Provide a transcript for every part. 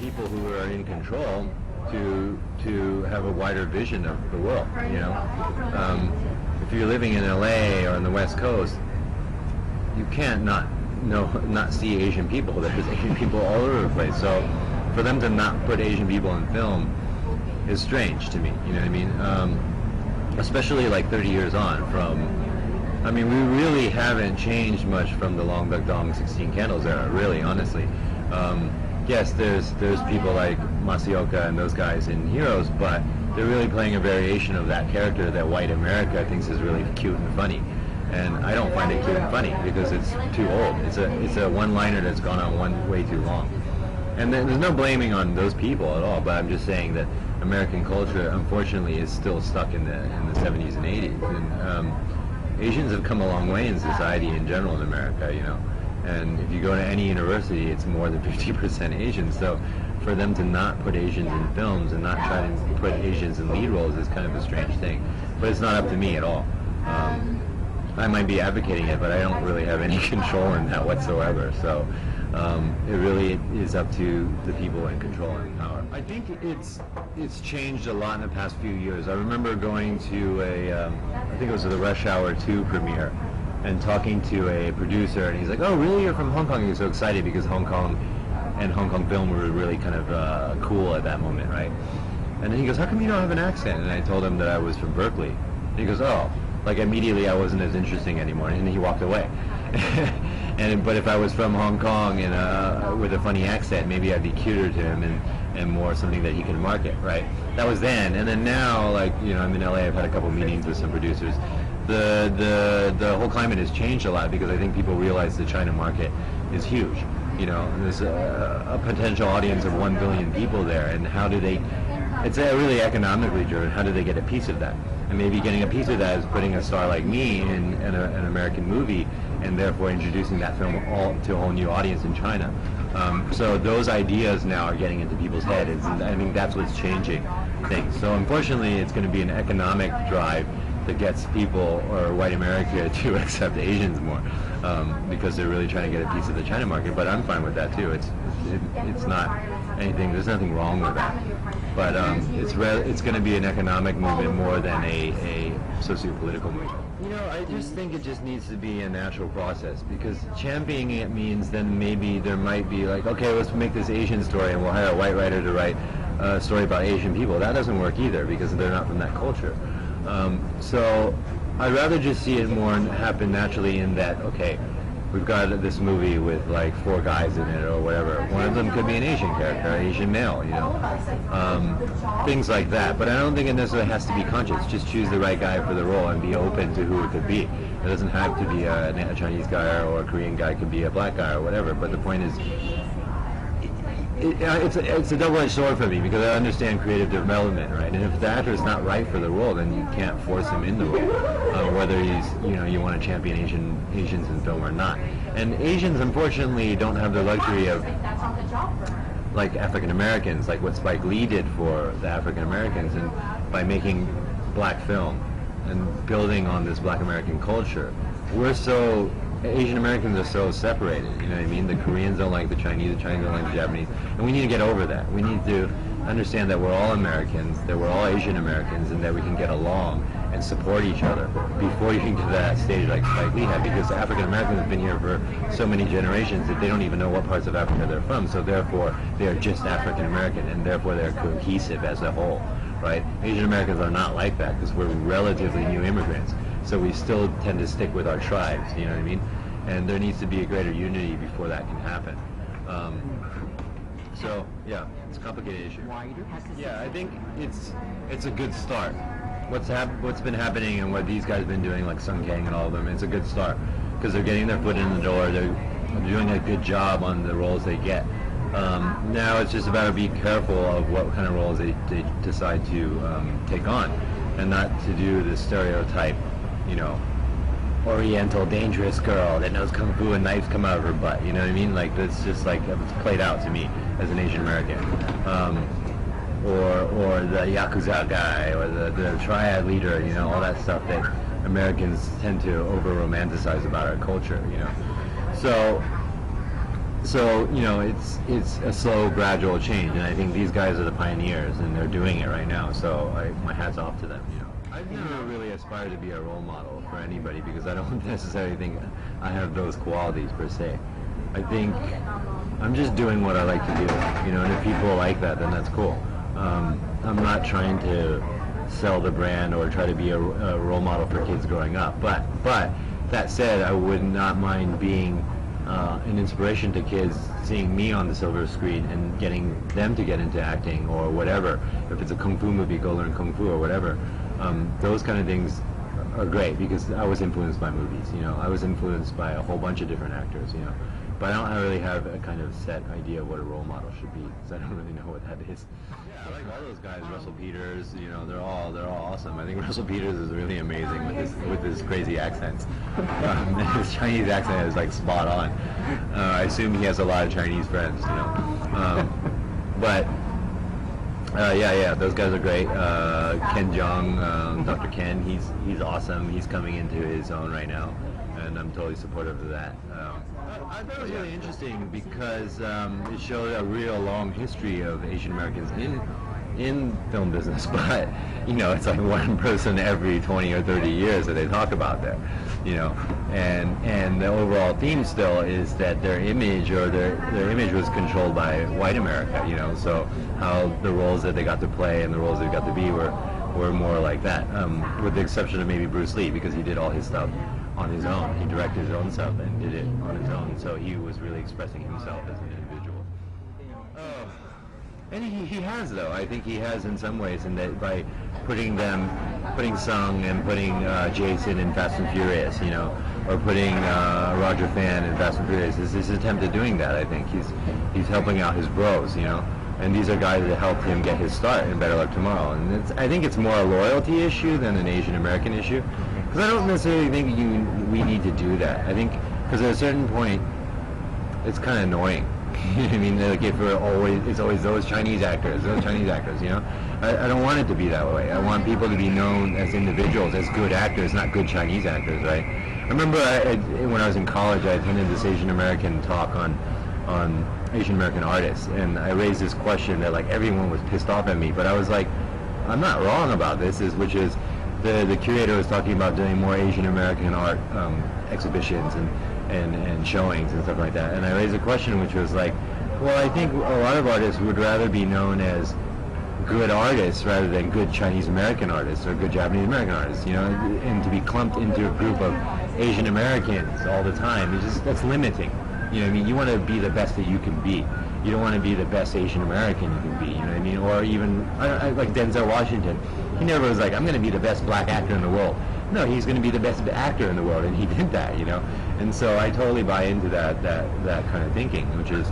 people who are in control to have a wider vision of the world. If you're living in LA or on the West Coast, you can't not see Asian people. There's Asian people all over the place. So for them to not put Asian people in film is strange to me. You know what I mean? Especially like 30 years on from. I mean, we really haven't changed much from the Long Duck Dong 16 Candles era. Really, honestly. Yes, there's people like Masaoka and those guys in Heroes, but they're really playing a variation of that character that white America thinks is really cute and funny. And I don't find it cute and funny because it's too old. It's a one-liner that's gone on way too long. And there's no blaming on those people at all, but I'm just saying that American culture, unfortunately, is still stuck in the 70s and 80s. And Asians have come a long way in society in general in America, And if you go to any university, it's more than 50% Asian. So for them to not put Asians in films and not try to put Asians in lead roles is kind of a strange thing. But it's not up to me at all. I might be advocating it, but I don't really have any control in that whatsoever. So it really is up to the people in control and power. I think it's changed a lot in the past few years. I remember going to I think it was the Rush Hour 2 premiere, and talking to a producer, and he's like, "Oh, really? You're from Hong Kong?" He was so excited because Hong Kong and Hong Kong film were really kind of cool at that moment, right? And then he goes, "How come you don't have an accent?" And I told him that I was from Berkeley. And he goes, "Oh." Like immediately I wasn't as interesting anymore, and he walked away. But if I was from Hong Kong and with a funny accent, maybe I'd be cuter to him and more something that he can market, right? That was then. And then now, like, I'm in LA, I've had a couple meetings with some producers. The whole climate has changed a lot because I think people realize the China market is huge. There's a potential audience of 1 billion people there, and how do they, it's really economically driven, how do they get a piece of that? And maybe getting a piece of that is putting a star like me in an American movie, and therefore introducing that film to a whole new audience in China. So those ideas now are getting into people's heads, and I think that's what's changing things. So unfortunately, it's going to be an economic drive that gets people, or white America, to accept Asians more, because they're really trying to get a piece of the China market. But I'm fine with that too. It's not anything. There's nothing wrong with that. But it's going to be an economic movement more than a socio-political movement. I just think it just needs to be a natural process, because championing it means then maybe there might be like, okay, let's make this Asian story and we'll hire a white writer to write a story about Asian people. That doesn't work either because they're not from that culture. So I'd rather just see it more happen naturally in that, okay, we've got this movie with like 4 guys in it or whatever. One of them could be an Asian character, an Asian male, things like that. But I don't think it necessarily has to be conscious. Just choose the right guy for the role and be open to who it could be. It doesn't have to be a Chinese guy or a Korean guy. It could be a black guy or whatever. But the point is, it's a double-edged sword for me, because I understand creative development, right? And if the actor is not right for the role, then you can't force him in the role, whether he's, you want to champion Asians in film or not. And Asians, unfortunately, don't have the luxury of, like, African Americans, like what Spike Lee did for the African Americans, and by making black film and building on this black American culture. Asian Americans are so separated, you know what I mean? The Koreans don't like the Chinese don't like the Japanese, and we need to get over that. We need to understand that we're all Americans, that we're all Asian Americans, and that we can get along and support each other before you can get to that stage like Spike Lee had, because African Americans have been here for so many generations that they don't even know what parts of Africa they're from, so therefore they are just African American, and therefore they're cohesive as a whole, right? Asian Americans are not like that because we're relatively new immigrants. So we still tend to stick with our tribes, you know what I mean? And there needs to be a greater unity before that can happen. So yeah, it's a complicated issue. Yeah, I think it's a good start. What's been happening and what these guys have been doing, like Sung Kang and all of them, it's a good start because they're getting their foot in the door. They're doing a good job on the roles they get. Now it's just about to be careful of what kind of roles they decide to take on, and not to do the stereotype, Oriental dangerous girl that knows kung fu and knives come out of her butt. You know what I mean? Like that's just like it's played out to me as an Asian American, or the yakuza guy, or the triad leader. All that stuff that Americans tend to over romanticize about our culture. So So it's a slow, gradual change, and I think these guys are the pioneers, and they're doing it right now. So my hat's off to them. I've never really aspired to be a role model for anybody because I don't necessarily think I have those qualities per se. I think I'm just doing what I like to do, and if people like that, then that's cool. I'm not trying to sell the brand or try to be a role model for kids growing up. But that said, I would not mind being an inspiration to kids, seeing me on the silver screen and getting them to get into acting or whatever. If it's a kung fu movie, go learn kung fu or whatever. Those kind of things are great because I was influenced by movies. I was influenced by a whole bunch of different actors. But I don't really have a kind of set idea of what a role model should be because I don't really know what that is. Yeah, I like all those guys. Russell Peters, they're all awesome. I think Russell Peters is really amazing with his crazy accents. His Chinese accent is like spot on. I assume he has a lot of Chinese friends, but yeah, those guys are great. Ken Jeong, Dr. Ken, he's awesome. He's coming into his own right now, and I'm totally supportive of that. I thought it was really interesting because it showed a real long history of Asian Americans in film business, but it's like one person every 20 or 30 years that they talk about there, and the overall theme still is that their image was controlled by white America, so how the roles that they got to play and the roles they got to be were more like that, with the exception of maybe Bruce Lee because he did all his stuff on his own. He directed his own stuff and did it on his own, so he was really expressing himself as an individual. And he has, though. I think he has in some ways, in that by putting Sung and putting Jason in Fast and Furious, or putting Roger Fan in Fast and Furious, is his attempt at doing that. I think he's helping out his bros, and these are guys that helped him get his start in Better Luck Tomorrow. And I think it's more a loyalty issue than an Asian American issue. Because I don't necessarily think we need to do that. I think because at a certain point, it's kind of annoying. I mean, like if it's always those Chinese actors. I don't want it to be that way. I want people to be known as individuals, as good actors, not good Chinese actors, right? I remember when I was in college, I attended this Asian American talk on Asian American artists, and I raised this question that like everyone was pissed off at me, but I was like, I'm not wrong about this, which is the curator was talking about doing more Asian American art exhibitions and showings and stuff like that. And I raised a question which was like, well, I think a lot of artists would rather be known as good artists rather than good Chinese American artists or good Japanese American artists, and to be clumped into a group of Asian Americans all the time, that's limiting. I mean, you want to be the best that you can be. You don't want to be the best Asian American you can be, what I mean? Or even, like Denzel Washington, he never was like, I'm going to be the best black actor in the world. No, he's going to be the best actor in the world, and he did that, And so I totally buy into that kind of thinking, which is,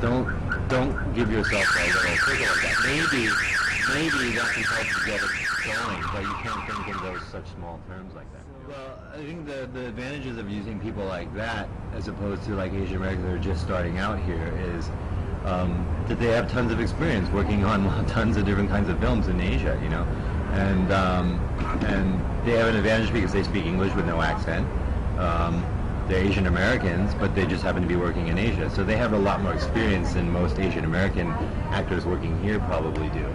don't give yourself a little trigger like that. Maybe that can help you get it going, but you can't think in those such small terms like that. Well, I think the advantages of using people like that, as opposed to like Asian Americans that are just starting out here, is that they have tons of experience working on tons of different kinds of films in Asia, and they have an advantage because they speak English with no accent. They're Asian Americans, but they just happen to be working in Asia, so they have a lot more experience than most Asian American actors working here probably do.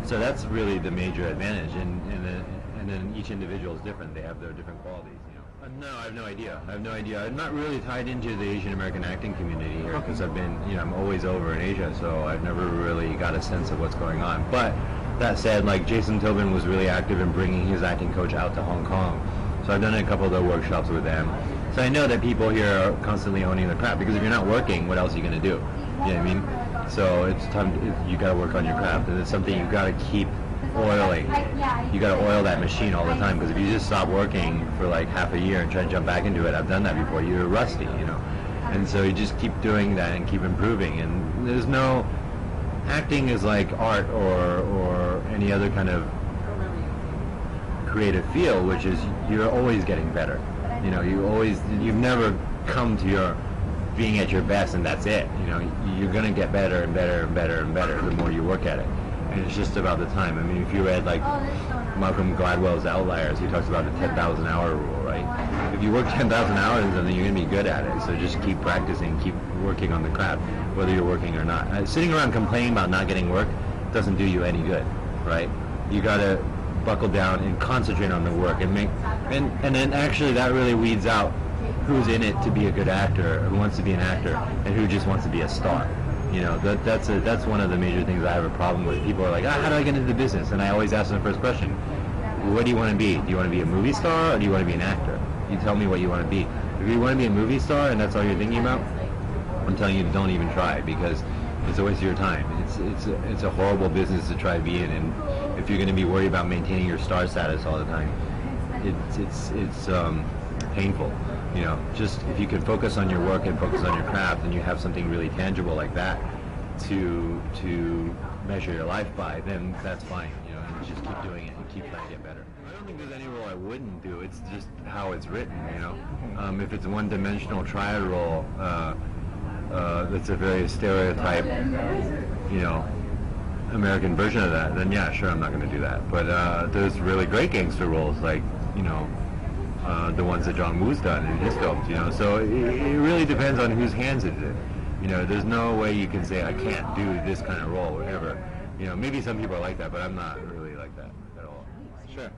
So that's really the major advantage, and then each individual is different. They have their different qualities. No, I have no idea. I'm not really tied into the Asian American acting community here because I've been, I'm always over in Asia, so I've never really got a sense of what's going on. But that said, like Jason Tobin was really active in bringing his acting coach out to Hong Kong. So I've done a couple of the workshops with them. So I know that people here are constantly owning their craft because if you're not working, what else are you going to do? You know what I mean? So it's time, you got to work on your craft, and it's something you've got to keep oiling. You got to oil that machine all the time, because if you just stop working for like half a year and try to jump back into it, I've done that before, you're rusty, And so you just keep doing that and keep improving. And there's no, acting is like art or any other kind of creative field, which is you're always getting better. You've never come to your being at your best and that's it. You're going to get better and better and better and better the more you work at it. And it's just about the time. I mean, if you read like Malcolm Gladwell's Outliers, he talks about the 10,000 hour rule, right? If If you work 10,000 hours, then you're going to be good at it. So just keep practicing, keep working on the craft, whether you're working or not. Sitting around complaining about not getting work doesn't do you any good, right? You got to buckle down and concentrate on the work and and then actually that really weeds out who's in it to be a good actor, who wants to be an actor, and who just wants to be a star. You know, that's one of the major things I have a problem with. People are like, how do I get into the business? And I always ask them the first question, what do you want to be? Do you want to be a movie star or do you want to be an actor? You tell me what you want to be. If you want to be a movie star and that's all you're thinking about, I'm telling you, don't even try, because it's a waste of your time. It's a horrible business to try to be in, and if you're going to be worried about maintaining your star status all the time, it's painful. You know, just if you can focus on your work and focus on your craft, and you have something really tangible like that to measure your life by, then that's fine. You know, and just keep doing it and keep trying to get better. I don't think there's any role I wouldn't do. It's just how it's written. You know, if it's a one-dimensional triad role, that's a very stereotype, you know, American version of that, then yeah, sure, I'm not going to do that. But there's really great gangster roles, like, you know, the ones that John Woo's done in his films, you know. So it really depends on whose hands it's in. You know, there's no way you can say I can't do this kind of role, whatever. You know, maybe some people are like that, but I'm not really like that at all. Sure.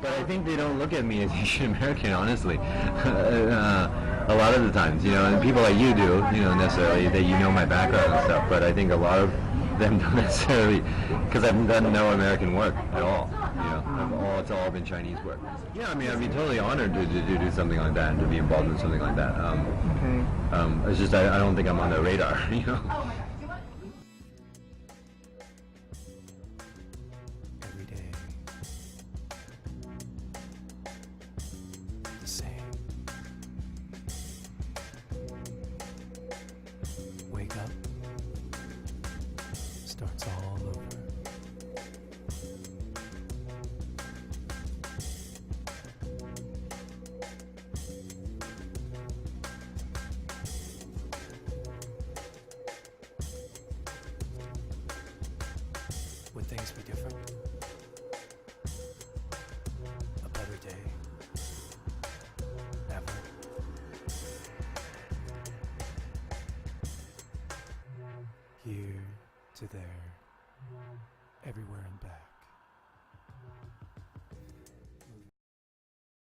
But I think they don't look at me as Asian American, honestly. A lot of the times, you know, and people like you do, you know, necessarily, that you know my background and stuff, but I think a lot of them don't necessarily, because I've done no American work at all, you know, it's all been Chinese work. Yeah, I mean, I'd be totally honored to do something like that and to be involved in something like that. It's just, I don't think I'm on the radar, you know. Every day, the same. Wake up, starts all over. Would things be different? A better day? Ever? Here to there, everywhere and back.